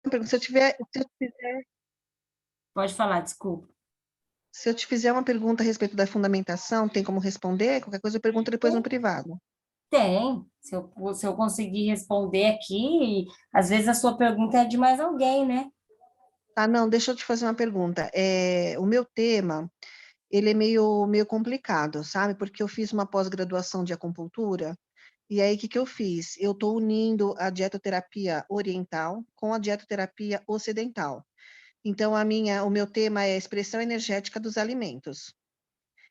pergunta. Pode falar, desculpa. Se eu te fizer uma pergunta a respeito da fundamentação, tem como responder? Qualquer coisa eu pergunto depois no privado. Tem. Se eu conseguir responder aqui, às vezes a sua pergunta é de mais alguém, né? Ah, não, deixa eu te fazer uma pergunta. O meu tema, ele é meio complicado, sabe? Porque eu fiz uma pós-graduação de acupuntura, e aí o que que eu fiz? Eu estou unindo a dietoterapia oriental com a dietoterapia ocidental. Então, o meu tema é a expressão energética dos alimentos.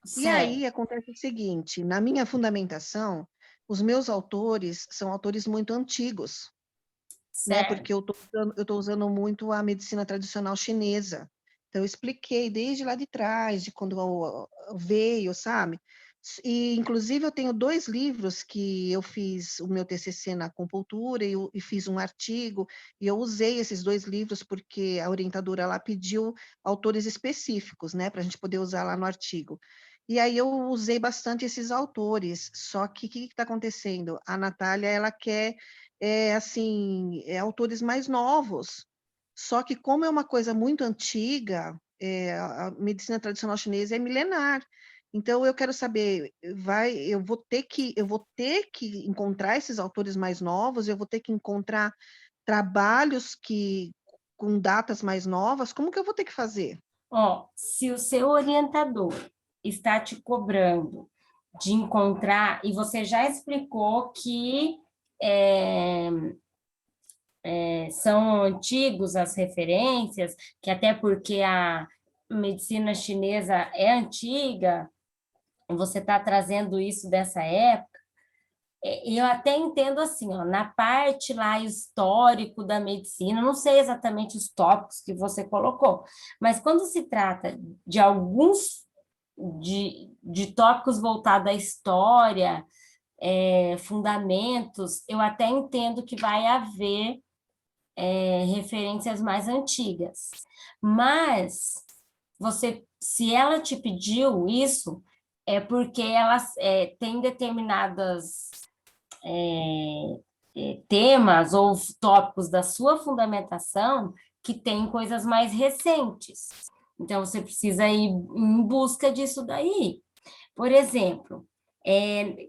E Certo, aí acontece o seguinte, na minha fundamentação, os meus autores são autores muito antigos, né? certo. Porque eu tô usando muito a medicina tradicional chinesa. Então, eu expliquei desde lá de trás, de quando veio, sabe? E, inclusive, eu tenho 2 livros que eu fiz o meu TCC na acupuntura e fiz um artigo, e eu usei esses 2 livros porque a orientadora lá pediu autores específicos, né, para a gente poder usar lá no artigo. E aí eu usei bastante esses autores, só que o que está acontecendo? A Natália, ela quer assim, autores mais novos. Só que como é uma coisa muito antiga, a medicina tradicional chinesa é milenar. Então eu quero saber, eu vou ter que encontrar esses autores mais novos, eu vou ter que encontrar trabalhos que com datas mais novas, como que eu vou ter que fazer? Ó, se o seu orientador está te cobrando de encontrar, e você já explicou que é, são antigos as referências, que até porque a medicina chinesa é antiga, você está trazendo isso dessa época. Eu até entendo assim, ó, na parte lá histórico da medicina, não sei exatamente os tópicos que você colocou, mas quando se trata de alguns de tópicos voltados à história, fundamentos, eu até entendo que vai haver referências mais antigas. Mas se ela te pediu isso, é porque ela tem determinadas temas ou tópicos da sua fundamentação que têm coisas mais recentes. Então, você precisa ir em busca disso daí. Por exemplo, é,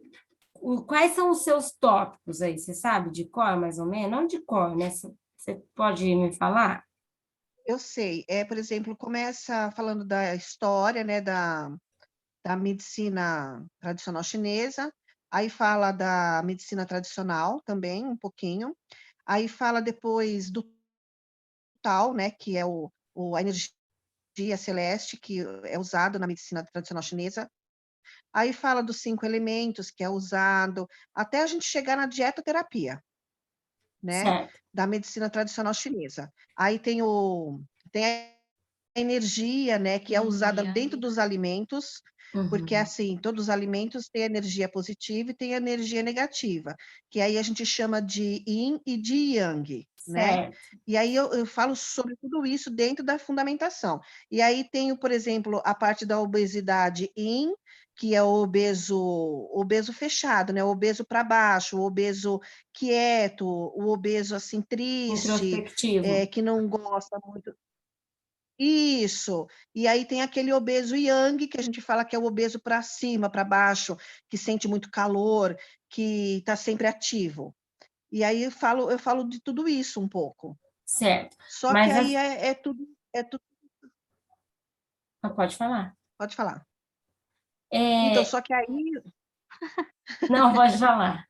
quais são os seus tópicos aí? Você sabe de cor, mais ou menos? Não de cor, né? Você pode me falar? Eu sei, por exemplo, começa falando da história, né, da medicina tradicional chinesa, aí fala da medicina tradicional também, um pouquinho, aí fala depois do tal, né, que é a energia celeste, que é usado na medicina tradicional chinesa, aí fala dos 5 elementos, que é usado, até a gente chegar na dietoterapia, né, Certo. da medicina tradicional chinesa. Aí tem a energia, né, que é usada dentro dos alimentos, porque Uhum. assim, todos os alimentos têm energia positiva e têm energia negativa, que aí a gente chama de yin e de yang, né? Certo. E aí eu falo sobre tudo isso dentro da fundamentação. E aí tenho, por exemplo, a parte da obesidade yin, que é o obeso fechado, né? O obeso para baixo, o obeso quieto, o obeso assim triste, Introspectivo. que não gosta muito. Isso. E aí tem aquele obeso yang, que a gente fala que é o obeso para cima, para baixo, que sente muito calor, que está sempre ativo. E aí eu falo de tudo isso um pouco. Certo. Só que Mas aí é tudo. pode falar. Pode falar. Então, É, só que aí, não, pode falar.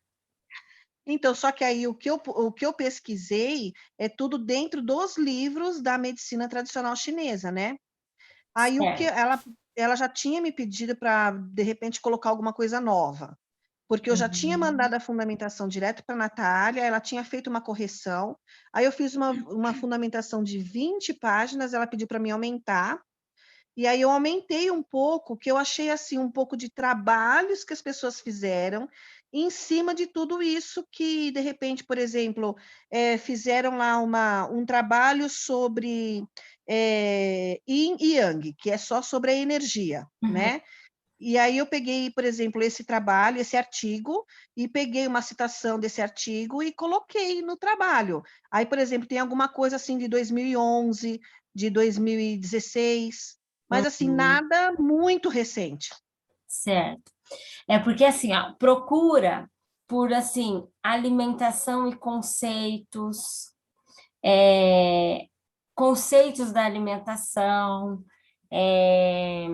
o que eu pesquisei é tudo dentro dos livros da medicina tradicional chinesa, né? Aí o que Certo. ela já tinha me pedido para, de repente, colocar alguma coisa nova. Porque eu já tinha Uhum. mandado a fundamentação direto para a Natália, ela tinha feito uma correção, aí eu fiz uma fundamentação de 20 páginas, ela pediu para mim aumentar, e aí eu aumentei um pouco, que eu achei assim um pouco de trabalhos que as pessoas fizeram em cima de tudo isso que, de repente, por exemplo, fizeram lá um trabalho sobre Yin e Yang, que é só sobre a energia, Uhum. né? E aí eu peguei, por exemplo, esse trabalho, esse artigo, e peguei uma citação desse artigo e coloquei no trabalho. Aí, por exemplo, tem alguma coisa assim de 2011, de 2016, mas assim, Uhum, nada muito recente. certo. É porque assim, ó, procura por assim alimentação e conceitos, é, conceitos da alimentação, é,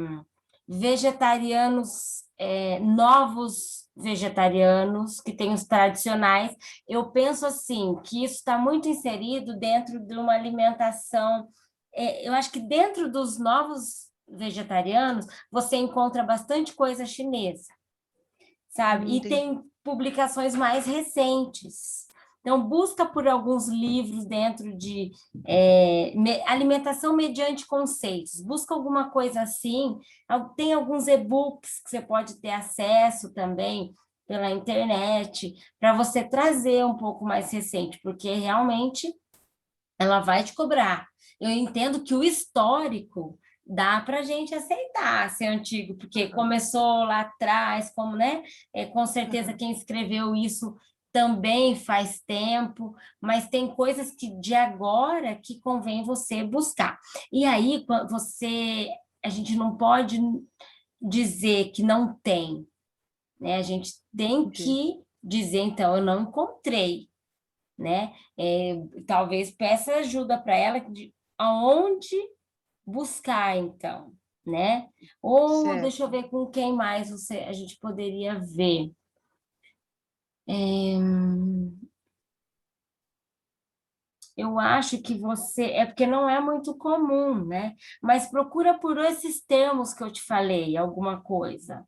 vegetarianos, novos vegetarianos, que tem os tradicionais. Eu penso assim, que isso está muito inserido dentro de uma alimentação. Eu acho que dentro dos novos vegetarianos, você encontra bastante coisa chinesa, sabe? E Entendi. tem publicações mais recentes. Então, busca por alguns livros dentro de alimentação mediante conceitos. Busca alguma coisa assim. Tem alguns e-books que você pode ter acesso também pela internet, para você trazer um pouco mais recente, porque realmente ela vai te cobrar. Eu entendo que o histórico dá para a gente aceitar ser antigo, porque Aham, começou lá atrás, como, né? Com certeza aham. quem escreveu isso também faz tempo, mas tem coisas que de agora que convém você buscar. E aí, a gente não pode dizer que não tem, né? A gente tem Entendi. que dizer, então, eu não encontrei, né? Talvez peça ajuda para ela de aonde buscar, então, né? Ou deixa eu Certo. ver com quem mais a gente poderia ver. Eu acho que é porque não é muito comum, né? Mas procura por esses termos que eu te falei, alguma coisa.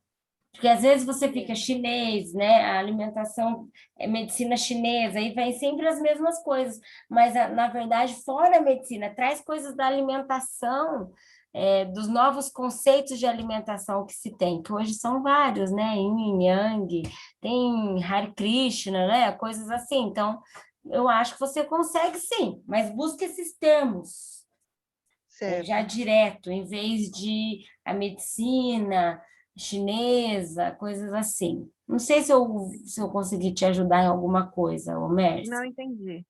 Porque às vezes você fica É. chinês, né? A alimentação é medicina chinesa, e vem sempre as mesmas coisas. Mas, na verdade, fora a medicina, traz coisas da alimentação, dos novos conceitos de alimentação que se tem, que hoje são vários, né? Yin e Yang, tem Hare Krishna, né? Coisas assim. Então, eu acho que você consegue sim, mas busque esses termos já Certo. direto, em vez de a medicina chinesa, coisas assim. Não sei se eu consegui te ajudar em alguma coisa, ô Não Mércia. entendi.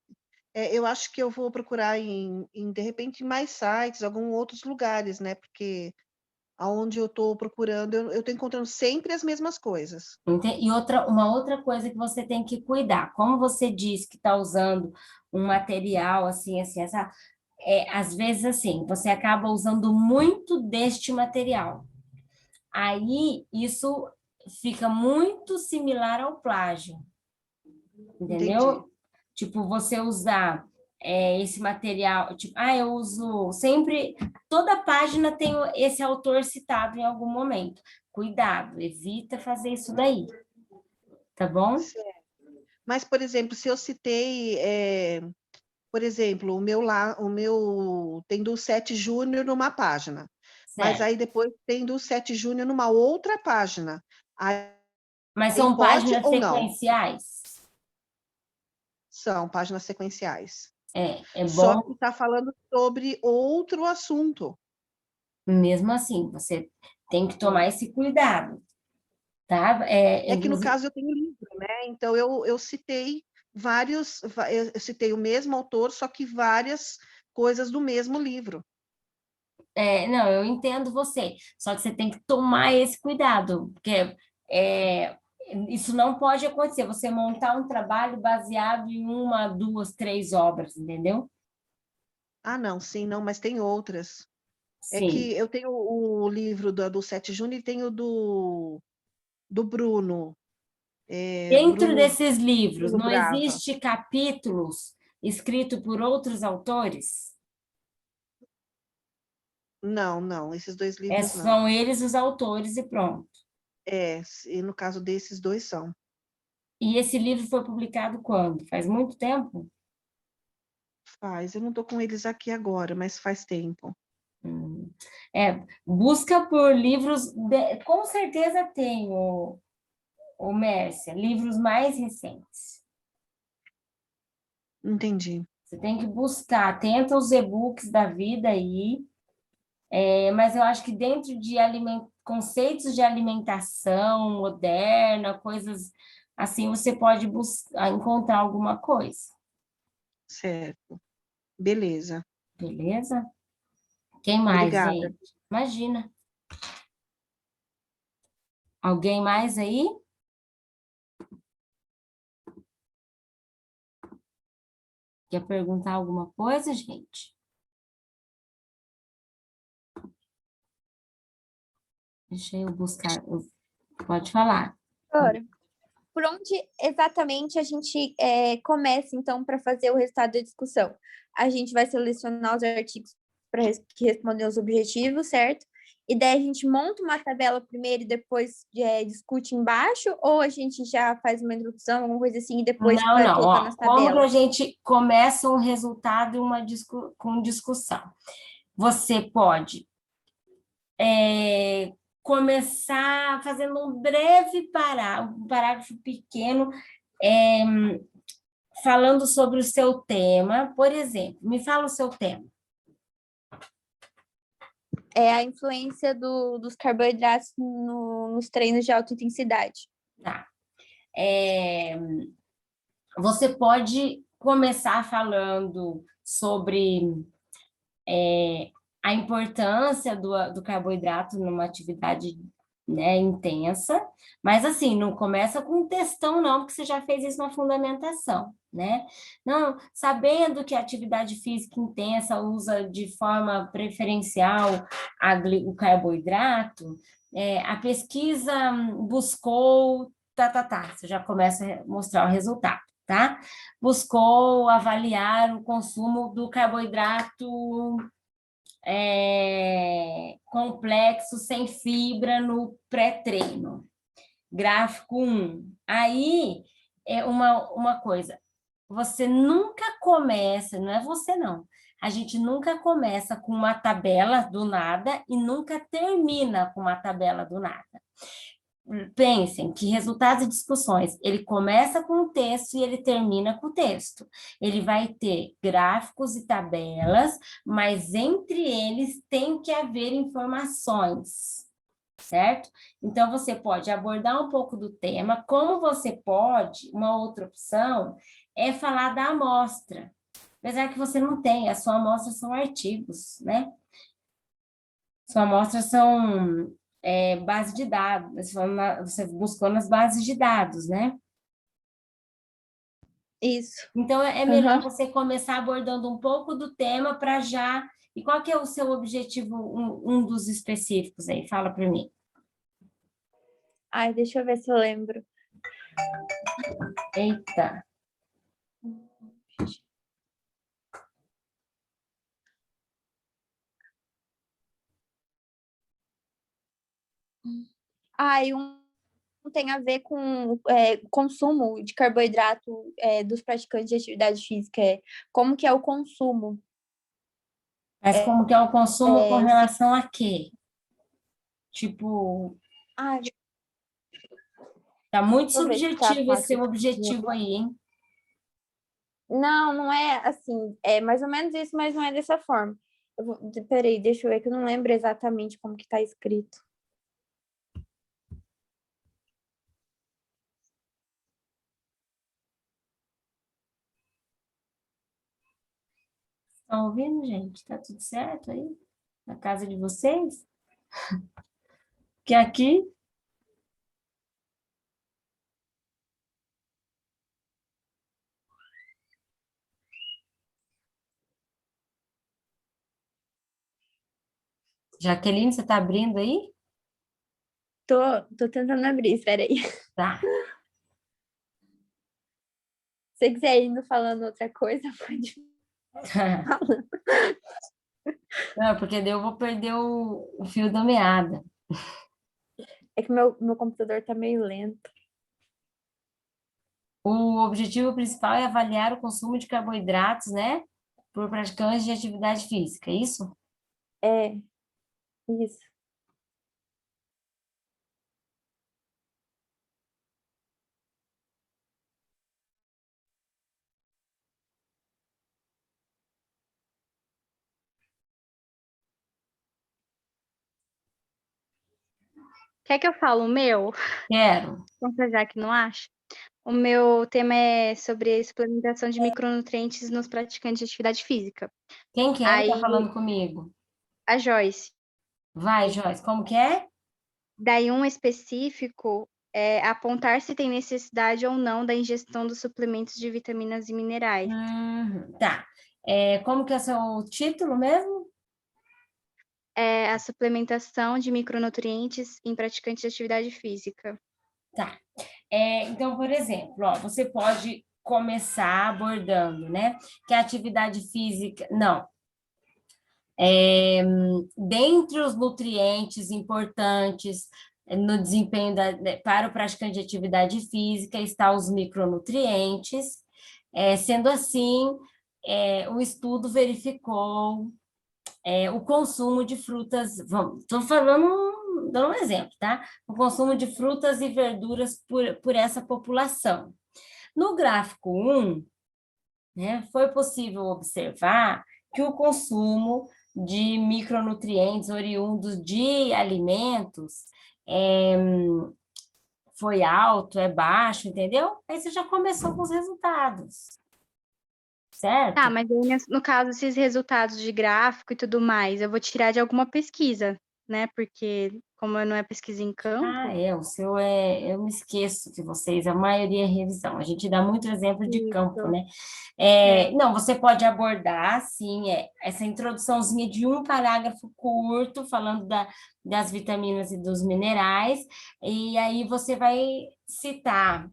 Eu acho que eu vou procurar de repente, mais sites, algum outros lugares, né, porque aonde eu estou procurando, eu estou encontrando sempre as mesmas coisas. E uma outra coisa que você tem que cuidar, como você diz que está usando um material assim, assim, essa, às vezes assim, você acaba usando muito deste material. Aí isso fica muito similar ao plágio. Entendi, Entendeu? Tipo, você usar esse material, tipo, eu uso sempre, toda página tem esse autor citado em algum momento. Cuidado, evita fazer isso daí, tá bom? certo. Mas, por exemplo, se eu citei, por exemplo, o meu tem do 7 Júnior numa página, mas Certo. aí depois tem do 7 Júnior numa outra página. Mas Aí são pode páginas ou não? sequenciais. São páginas sequenciais. É Só bom, que está falando sobre outro assunto. mesmo assim, você tem que tomar esse cuidado, tá? É que no Inclusive, caso eu tenho livro, né, então eu citei eu citei o mesmo autor, só que várias coisas do mesmo livro. não, eu entendo você, só que você tem que tomar esse cuidado, porque é, isso não pode acontecer, você montar um trabalho baseado em uma, duas, três obras, entendeu? Ah não, sim, não, mas tem outras. É Sim. que eu tenho o livro do 7 Júnior e tenho do Bruno, Dentro desses livros, Bruno não Brava. existe capítulos escritos por outros autores? Não, não, esses 2 livros não. São eles os autores e pronto. E no caso desses 2 são. E esse livro foi publicado quando? Faz muito tempo? Eu não estou com eles aqui agora, mas faz tempo. Hum. Busca por livros, com certeza tem o Mércia, livros mais recentes. Entendi. Você tem que buscar, tenta os e-books da vida aí, Mas eu acho que dentro de conceitos de alimentação moderna, coisas assim, você pode buscar, encontrar alguma coisa. Certo. Beleza. Beleza? Quem mais, Obrigada. gente? Imagina. Alguém mais aí? Quer perguntar alguma coisa, gente? Deixa eu buscar. Pode falar. Doutora, por onde exatamente a gente começa, então, para fazer o resultado da discussão? A gente vai selecionar os artigos para que respondem os objetivos, certo? E daí a gente monta uma tabela primeiro e depois discute embaixo, ou a gente já faz uma introdução, alguma coisa assim, e depois Não, vai não. colocar Ó, nas como que a tabelas? gente começa um resultado com discussão? Você pode começar fazendo um breve um parágrafo pequeno, é, falando sobre o seu tema. Por exemplo, me fala o seu tema. É a influência dos carboidratos nos treinos de alta intensidade. Tá. Você pode começar falando sobre a importância do carboidrato numa atividade, né, intensa, mas assim, não começa com um textão não, porque você já fez isso na fundamentação, né? Não, sabendo que a atividade física intensa usa de forma preferencial o carboidrato, a pesquisa buscou, você já começa a mostrar o resultado, tá? Buscou avaliar o consumo do carboidrato complexo sem fibra no pré-treino. Gráfico 1. Aí é uma coisa, você nunca começa, não é você não, a gente nunca começa com uma tabela do nada e nunca termina com uma tabela do nada. Pensem que resultados e discussões, ele começa com o texto e ele termina com o texto. Ele vai ter gráficos e tabelas, mas entre eles tem que haver informações, certo? Então, você pode abordar um pouco do tema, como você pode, uma outra opção é falar da amostra, apesar que você não tem, a sua amostra são artigos, né? Sua amostra são base de dados, você buscou nas bases de dados, né? Isso. Então, é melhor você começar abordando um pouco do tema para já... E qual que é o seu objetivo, um dos específicos aí? Fala para mim. Ai, deixa eu ver se eu lembro. Eita. E um tem a ver com consumo de carboidrato dos praticantes de atividade física. Como que é o consumo? Mas como que é o consumo com Se... relação a quê? Tipo, Ai, tá muito deixa eu ver se tá subjetivo esse fácil. seu objetivo aí, hein? Não, não é assim. É mais ou menos isso, mas não é dessa forma. Peraí, deixa eu ver que eu não lembro exatamente como que tá escrito. Estão ouvindo, gente? Tá tudo certo aí? Na casa de vocês? Que aqui... Jaqueline, você tá abrindo aí? Tô tentando abrir, espera aí. Tá. Se você quiser ir indo falando outra coisa, pode falar. Não, porque daí eu vou perder o fio da meada. É que meu computador tá meio lento. O objetivo principal é avaliar o consumo de carboidratos, né? Por praticantes de atividade física, é isso? É, isso. Quer que eu fale o meu? Quero. Já que não acha? O meu tema é sobre suplementação de micronutrientes nos praticantes de atividade física. Quem que é que tá Aí, falando comigo? a Joyce. Vai, Joyce, como que é? Daí, um específico é apontar se tem necessidade ou não da ingestão dos suplementos de vitaminas e minerais. Tá. Como que é o seu título mesmo? É a suplementação de micronutrientes em praticantes de atividade física. Tá. Então, por exemplo, ó, você pode começar abordando, né? Que a atividade física. Não. Dentre os nutrientes importantes no desempenho para o praticante de atividade física está os micronutrientes. Sendo assim, o estudo verificou o consumo de frutas, estou falando, dando um exemplo, tá? O consumo de frutas e verduras por essa população. No gráfico 1, né, foi possível observar que o consumo de micronutrientes oriundos de alimentos foi alto, é baixo, entendeu? Aí você já começou com os resultados, certo? Tá, mas aí, no caso, esses resultados de gráfico e tudo mais, eu vou tirar de alguma pesquisa, né? Porque como não é pesquisa em campo. O seu eu me esqueço que vocês, a maioria é revisão. A gente dá muito exemplo de campo, né? Não, você pode abordar, sim, essa introduçãozinha de um parágrafo curto, falando das vitaminas e dos minerais, e aí você vai citar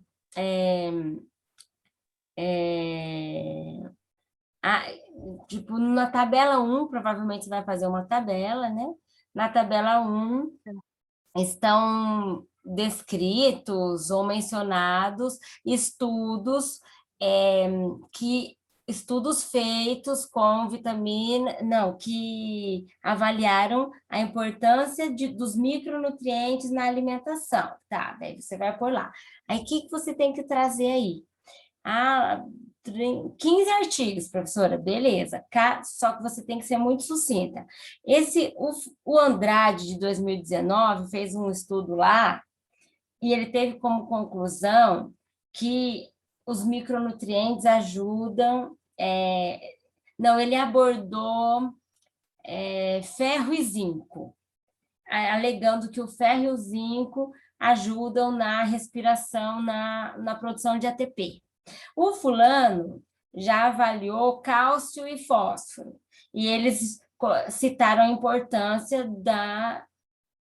tipo, na tabela 1, provavelmente você vai fazer uma tabela, né? Na tabela 1 estão descritos ou mencionados estudos estudos feitos com vitamina, não, que avaliaram a importância dos micronutrientes na alimentação, tá? Daí você vai por lá. Aí, o que você tem que trazer aí? 15 artigos, professora, beleza. Só que você tem que ser muito sucinta. O Andrade, de 2019, fez um estudo lá e ele teve como conclusão que os micronutrientes ajudam... não, ele abordou ferro e zinco, alegando que o ferro e o zinco ajudam na respiração, na produção de ATP. O fulano já avaliou cálcio e fósforo, e eles citaram a importância da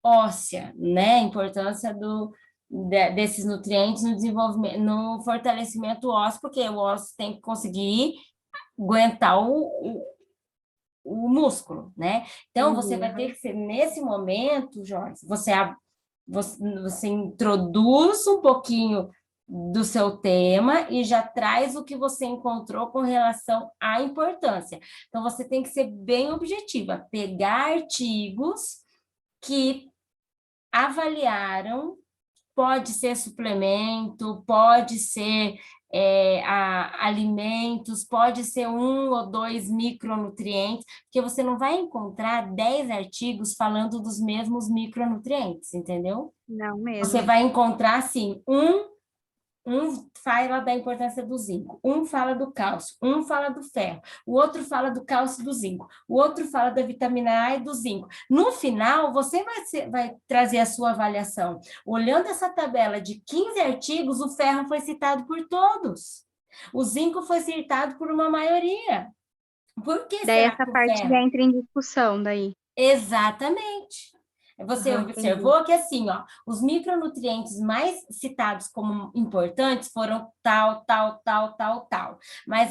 óssea, né? A importância desses nutrientes no desenvolvimento, no fortalecimento ósseo, porque o osso tem que conseguir aguentar o músculo, né? Então, você vai ter que ser, nesse momento, Joyce, você introduz um pouquinho do seu tema e já traz o que você encontrou com relação à importância. Então, você tem que ser bem objetiva, pegar artigos que avaliaram, pode ser suplemento, pode ser alimentos, pode ser 1 ou 2 micronutrientes, porque você não vai encontrar 10 artigos falando dos mesmos micronutrientes, entendeu? Não mesmo. Você vai encontrar, assim, um fala da importância do zinco, um fala do cálcio, um fala do ferro, o outro fala do cálcio e do zinco, o outro fala da vitamina A e do zinco. No final, você vai trazer a sua avaliação. Olhando essa tabela de 15 artigos, o ferro foi citado por todos. O zinco foi citado por uma maioria. Por que daí será essa que o parte ferro... já entra em discussão daí. Exatamente. Você observou entendi. que, assim, ó, os micronutrientes mais citados como importantes foram tal. Mas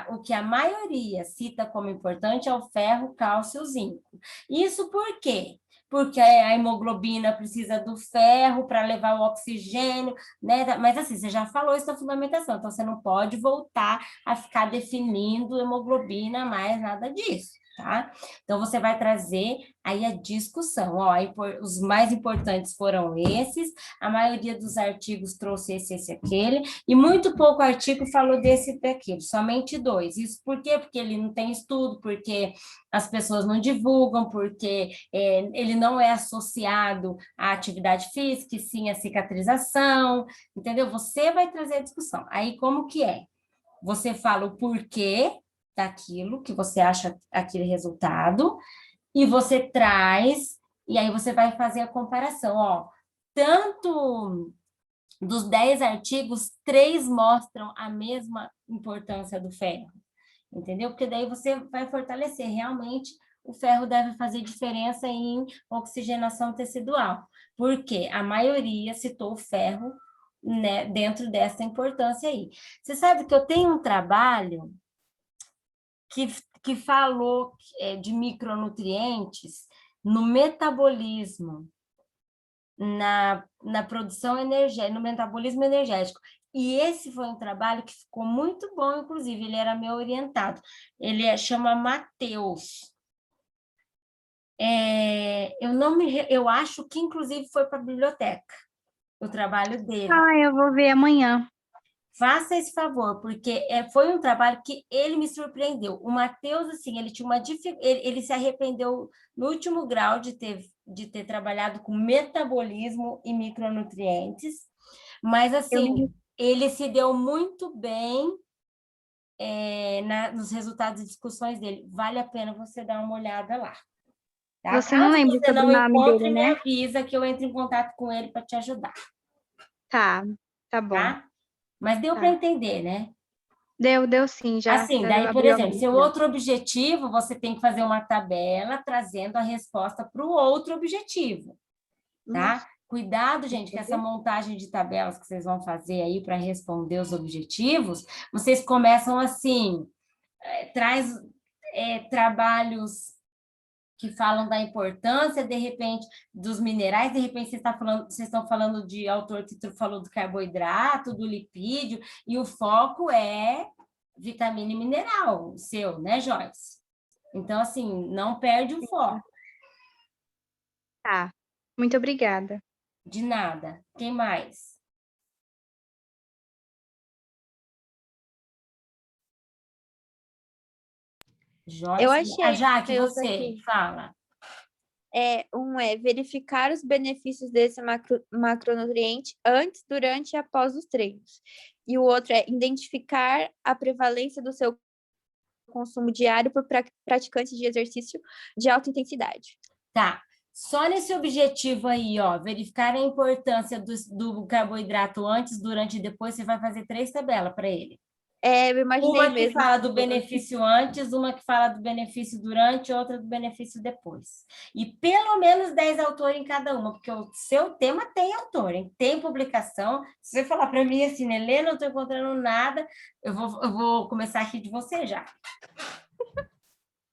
o que a maioria cita como importante é o ferro, cálcio e o zinco. Isso por quê? Porque a hemoglobina precisa do ferro para levar o oxigênio, né? Mas, assim, você já falou isso na fundamentação, então você não pode voltar a ficar definindo hemoglobina, mais nada disso. tá? Então, você vai trazer aí a discussão, ó, os mais importantes foram esses, a maioria dos artigos trouxe esse, aquele, e muito pouco artigo falou desse e daquele, somente 2. Isso por quê? Porque ele não tem estudo, porque as pessoas não divulgam, porque ele não é associado à atividade física, e sim à cicatrização, entendeu? Você vai trazer a discussão. Aí, como que é? Você fala o porquê daquilo que você acha aquele resultado, e você traz, e aí você vai fazer a comparação, ó, tanto dos 10 artigos, 3 mostram a mesma importância do ferro, entendeu? Porque daí você vai fortalecer, realmente o ferro deve fazer diferença em oxigenação tecidual, porque a maioria citou o ferro, né, dentro dessa importância aí. Você sabe que eu tenho um trabalho que falou de micronutrientes no metabolismo, na produção energética, no metabolismo energético. E esse foi um trabalho que ficou muito bom, inclusive, ele era meu orientado. Ele chama Matheus. Eu acho que, inclusive, foi para a biblioteca, o trabalho dele. Ah, eu vou ver amanhã. Faça esse favor, porque foi um trabalho que ele me surpreendeu. O Matheus, assim, ele tinha uma ele se arrependeu no último grau de ter trabalhado com metabolismo e micronutrientes, mas, assim, ele se deu muito bem nos resultados de discussões dele. Vale a pena você dar uma olhada lá. Tá? Você não Caso lembra você sobre não o nome encontre, dele, me né? avisa que eu entro em contato com ele para te ajudar. Tá bom. Tá? Mas deu para entender, né? Deu sim, já Assim, daí, por abriu a exemplo, mente. seu outro objetivo, você tem que fazer uma tabela trazendo a resposta para o outro objetivo, tá? Cuidado, gente, que essa montagem de tabelas que vocês vão fazer aí para responder os objetivos, vocês começam assim, traz trabalhos que falam da importância, de repente, dos minerais, de repente vocês estão falando de autor que falou do carboidrato, do lipídio, e o foco é vitamina e mineral, o seu, né, Joyce? Então, assim, não perde o foco. Tá. Muito obrigada. De nada. Quem mais? Joyce? Eu achei Jaque, meus você, aqui. fala. Verificar os benefícios desse macronutriente antes, durante e após os treinos. E o outro é identificar a prevalência do seu consumo diário por praticantes de exercício de alta intensidade. Tá. Só nesse objetivo aí, ó, verificar a importância do carboidrato antes, durante e depois, você vai fazer 3 tabelas para ele. Eu imaginei Uma que mesmo. fala do benefício antes, uma que fala do benefício durante, outra do benefício depois. E pelo menos 10 autores em cada uma, porque o seu tema tem autor, hein? Tem publicação. Se você falar para mim assim, Nelê, não estou encontrando nada, eu vou começar aqui de você já.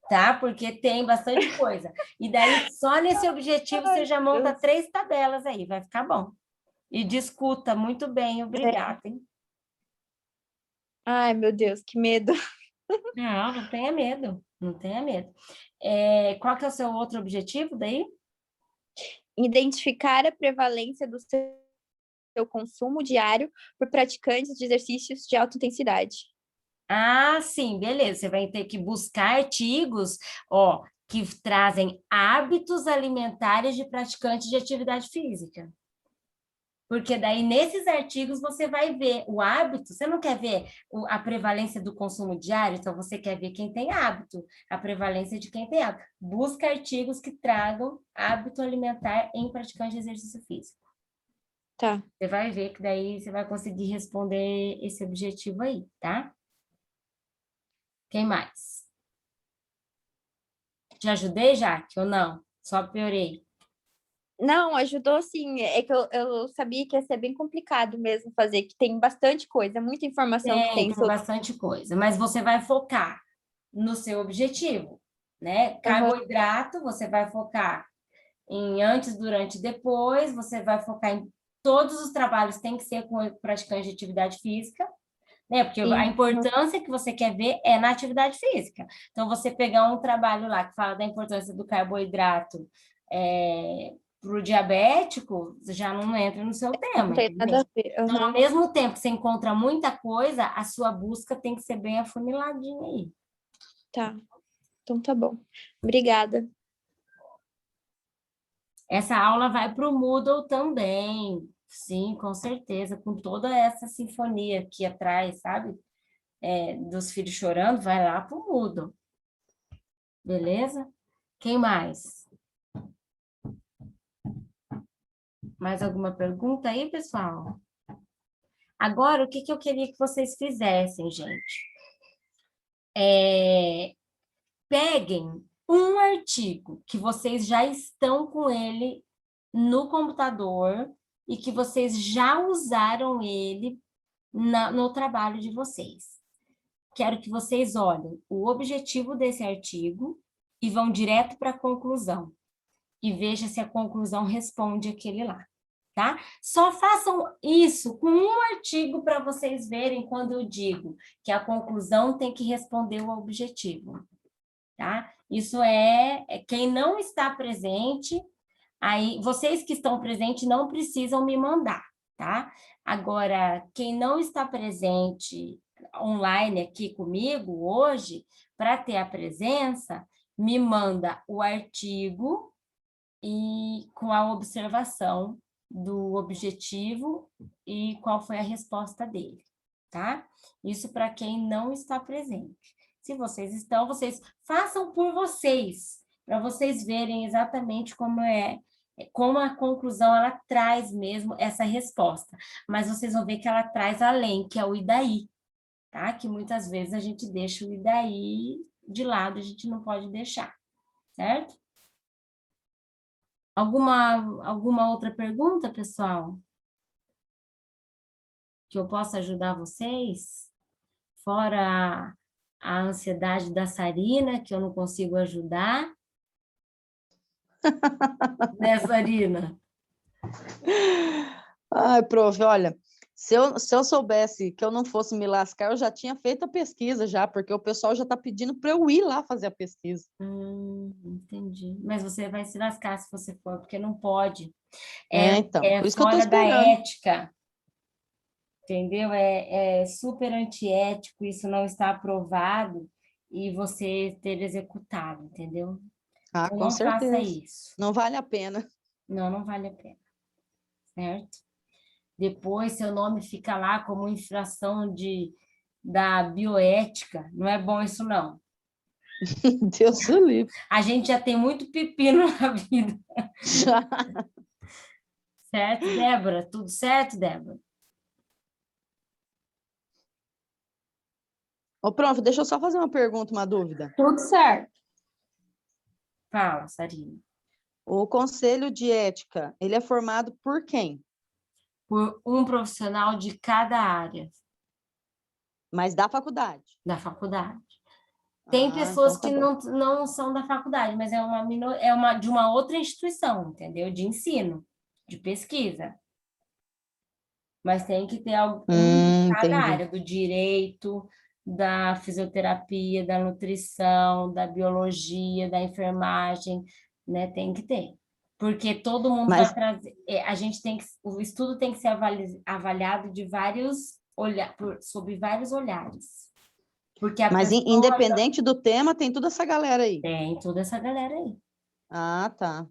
Tá? Porque tem bastante coisa. E daí, só nesse objetivo, você já monta 3 tabelas aí, vai ficar bom. E discuta muito bem, obrigada, hein? Ai, meu Deus, que medo. Não tenha medo, não tenha medo. Qual que é o seu outro objetivo daí? Identificar a prevalência do seu consumo diário por praticantes de exercícios de alta intensidade. Ah, sim, beleza. Você vai ter que buscar artigos, ó, que trazem hábitos alimentares de praticantes de atividade física. Porque daí, nesses artigos, você vai ver o hábito. Você não quer ver a prevalência do consumo diário, então você quer ver quem tem hábito, a prevalência de quem tem hábito. Busca artigos que tragam hábito alimentar em praticantes de exercício físico. Tá. Você vai ver que daí você vai conseguir responder esse objetivo aí, tá? Quem mais? Te ajudei, Jaque, ou não? Só piorei? Não, ajudou sim. É que eu sabia que ia ser bem complicado mesmo fazer, que tem bastante coisa, muita informação que tem Tem sobre. bastante coisa, mas você vai focar no seu objetivo, né? Carboidrato, você vai focar em antes, durante e depois, você vai focar em todos os trabalhos, tem que ser com praticante de atividade física, né? Porque Sim. a importância que você quer ver é na atividade física. Então, você pegar um trabalho lá que fala da importância do carboidrato para o diabético, já não entra no seu tema, Não tem entendeu? nada a ver. Então, Aham. ao mesmo tempo que você encontra muita coisa, a sua busca tem que ser bem afuniladinha aí. Tá. Então tá bom. Obrigada. Essa aula vai para o Moodle também. Sim, com certeza, com toda essa sinfonia aqui atrás, sabe? Dos filhos chorando, vai lá para o Moodle. Beleza? Quem mais? Mais alguma pergunta aí, pessoal? Agora, o que eu queria que vocês fizessem, gente? Peguem um artigo que vocês já estão com ele no computador e que vocês já usaram ele no trabalho de vocês. Quero que vocês olhem o objetivo desse artigo e vão direto para a conclusão. E veja se a conclusão responde aquele lá, tá? Só façam isso com um artigo para vocês verem quando eu digo que a conclusão tem que responder o objetivo, tá? Isso quem não está presente, aí vocês que estão presentes não precisam me mandar, tá? Agora, quem não está presente online aqui comigo hoje, para ter a presença, me manda o artigo e com a observação do objetivo e qual foi a resposta dele, tá? Isso para quem não está presente. Se vocês estão, vocês façam por vocês, para vocês verem exatamente como a conclusão ela traz mesmo essa resposta. Mas vocês vão ver que ela traz além, que é o e daí, tá? Que muitas vezes a gente deixa o e daí de lado, a gente não pode deixar, certo? Alguma outra pergunta, pessoal? Que eu possa ajudar vocês? Fora a ansiedade da Sarina, que eu não consigo ajudar. Né, Sarina? Ai, prof, olha, se eu soubesse que eu não fosse me lascar, eu já tinha feito a pesquisa já, porque o pessoal já está pedindo para eu ir lá fazer a pesquisa. Entendi. Mas você vai se lascar se você for, porque não pode. Então, por isso que eu estou fora da esperando. ética, entendeu? É super antiético, isso não está aprovado e você ter executado, entendeu? Ah, Então, com não certeza. faça isso. Não vale a pena. Não vale a pena, certo? Depois, seu nome fica lá como infração da bioética. Não é bom isso, não. Deus o livre. A gente já tem muito pepino na vida. Já. Certo, Débora? Tudo certo, Débora? Ô, prof, deixa eu só fazer uma pergunta, uma dúvida. Tudo certo. Fala, Sarina. O Conselho de Ética, ele é formado por quem? Por um profissional de cada área Mas da faculdade. da faculdade. Tem Ah, pessoas então tá que bom. não são da faculdade, mas é de uma outra instituição, entendeu? De ensino, de pesquisa. Mas tem que ter algum de cada Entendi. área, do direito, da fisioterapia, da nutrição, da biologia, da enfermagem, né? Tem que ter. Porque todo mundo Mas- vai trazer. O estudo tem que ser avaliado de sob vários olhares. Porque a Mas pessoa independente do tema, tem toda essa galera aí. tem toda essa galera aí. Ah, tá.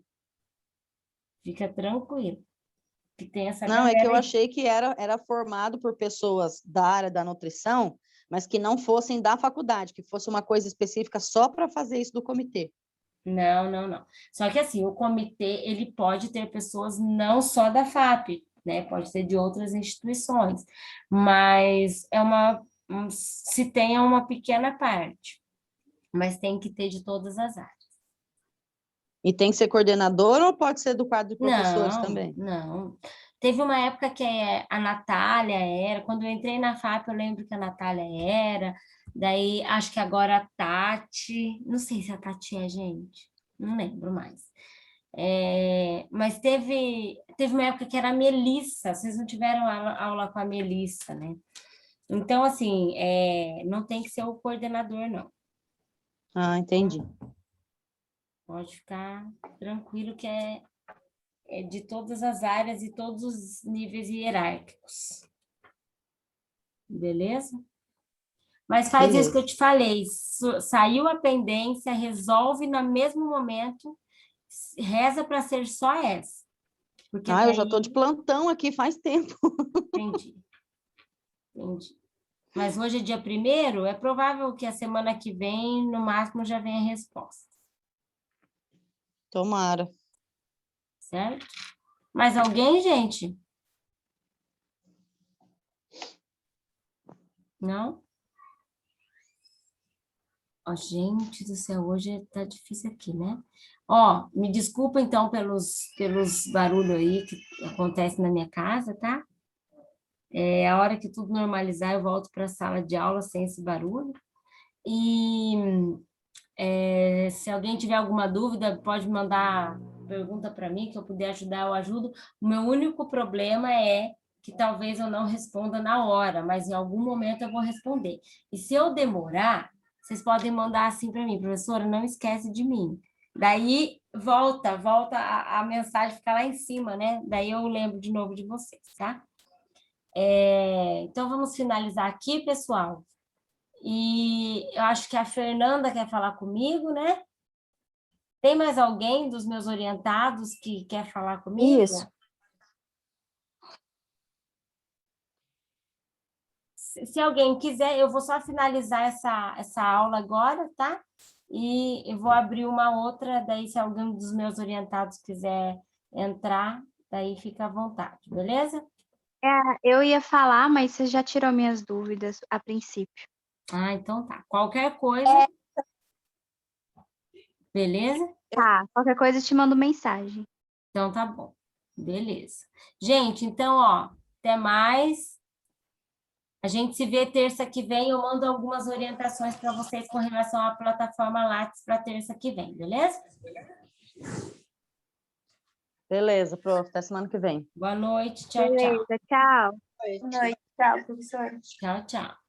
Fica tranquilo. Que tem essa Não, galera é que eu aí. achei que era formado por pessoas da área da nutrição, mas que não fossem da faculdade, que fosse uma coisa específica só para fazer isso do comitê. Não. Só que assim, o comitê, ele pode ter pessoas não só da FAP, né? Pode ser de outras instituições, mas se tenha uma pequena parte, mas tem que ter de todas as áreas. E tem que ser coordenador ou pode ser do quadro de professores também? Não. Teve uma época que a Natália era, quando eu entrei na FAP, eu lembro que a Natália era, daí acho que agora a Tati, não sei se a Tati é gente, não lembro mais. Mas teve uma época que era a Melissa, vocês não tiveram aula com a Melissa, né? Então, assim, não tem que ser o coordenador, não. Ah, entendi. Pode ficar tranquilo que é de todas as áreas e todos os níveis hierárquicos. Beleza? Mas faz isso que eu te falei. Saiu a pendência, resolve no mesmo momento, reza para ser só essa. Porque Eu já daí... estou de plantão aqui faz tempo. Entendi. Mas hoje é dia 1º, é provável que a semana que vem, no máximo, já venha a resposta. Tomara. Certo? Mais alguém, gente? Não? Ó, gente do céu, hoje tá difícil aqui, né? Ó, me desculpa, então, pelos barulhos aí que acontece na minha casa, tá? A hora que tudo normalizar, eu volto para a sala de aula sem esse barulho. E se alguém tiver alguma dúvida, pode mandar pergunta para mim, que eu puder ajudar, eu ajudo. O meu único problema é que talvez eu não responda na hora, mas em algum momento eu vou responder. E se eu demorar, vocês podem mandar assim para mim, professora, não esquece de mim. Daí volta a mensagem fica lá em cima, né? Daí eu lembro de novo de vocês, tá? Então vamos finalizar aqui, pessoal. E eu acho que a Fernanda quer falar comigo, né? Tem mais alguém dos meus orientados que quer falar comigo? Isso. Se alguém quiser, eu vou só finalizar essa aula agora, tá? E eu vou abrir uma outra, daí se alguém dos meus orientados quiser entrar, daí fica à vontade, beleza? Eu ia falar, mas você já tirou minhas dúvidas a princípio. Ah, então tá. Qualquer coisa, beleza? Tá, qualquer coisa eu te mando mensagem. Então tá bom. Beleza. Gente, então, ó, até mais. A gente se vê terça que vem. Eu mando algumas orientações para vocês com relação à plataforma Lattes para terça que vem, beleza? Beleza, prof. Até semana que vem. Boa noite. Tchau, tchau. Beleza, tchau. Boa noite. Tchau, professor. Tchau, tchau.